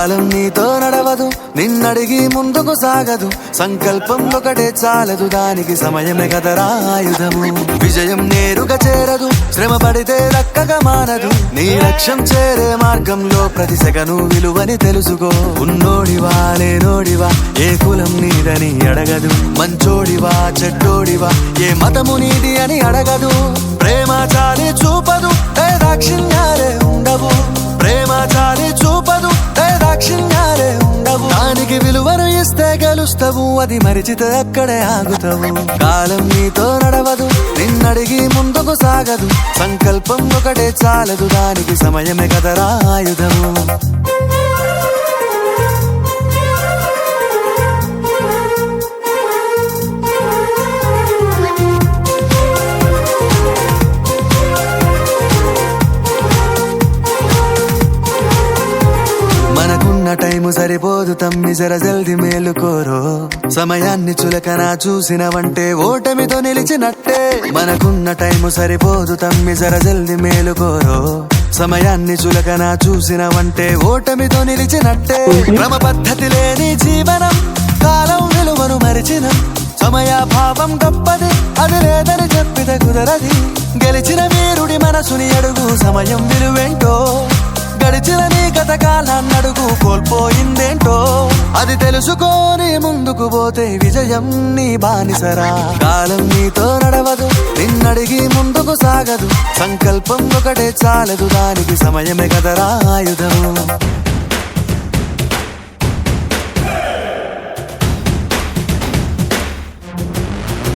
కాలం నీతో నడవదు, నిన్నడిగి ముందుకు సాగదు. సంకల్పం ఒకటే చాలదు, దానికి సమయమే కదరా ఆయుధము. విజయం నేరుగా చేరదు, శ్రమ పడితే దక్కగా మానదు. నీ లక్ష్యం చేరే మార్గంలో ప్రతి సెకను విలువని తెలుసుకో. ఉన్నోడివా లేనోడివా, ఏ కులం నీదని అడగదు. మంచోడివా చెడ్డోడివా, ఏ మతము నీది అని అడగదు. ప్రేమ చాలి చూపదు, దాక్షిణ్యాలే ఉండవు. ప్రేమ చాలి చూపదు, దాక్షిణ్యాలే ఉండవు. దానికి విలువను ఇస్తే గెలుస్తావు, అది మరిచితే అక్కడే ఆగుతావు. కాలం నీతో నడవదు, నిన్నడిగి ముందుకు సాగదు. సంకల్పం ఒకటే చాలదు, దానికి సమయమే కదరా ఆయుధము. మనకున్న టైము సరిపోదు తమ్మి, జర జల్ది మేలుకోరో. సమయాన్ని చులకన చూసినవంటే ఓటమితో నిలిచినట్టే. మనకున్న టైము సరిపోదు తమ్మి, జర జల్ది మేలుకోరో. సమయాన్ని చులకన చూసినవంటే ఓటమితో నిలిచినట్టే. క్రమ పద్ధతి లేని జీవనం, కాలం విలువను మరిచిన. సమయాభావం గొప్పది, అది లేదని చెప్పితే కుదరది. గెలిచిన వీరుడి మనసుని అడుగు, సమయం విలువేంటో. గడిచిన నీ గత కాలాన్నడుగు, కోల్పోయిందేంటో. అది తెలుసుకొని ముందుకు పోతే విజయం నీ బానిసరా. కాలం నీతో నడవదు, నిన్నడిగి ముందుకు సాగదు. సంకల్పం ఒకటే చాలదు, దానికి సమయమే కదరా ఆయుధము.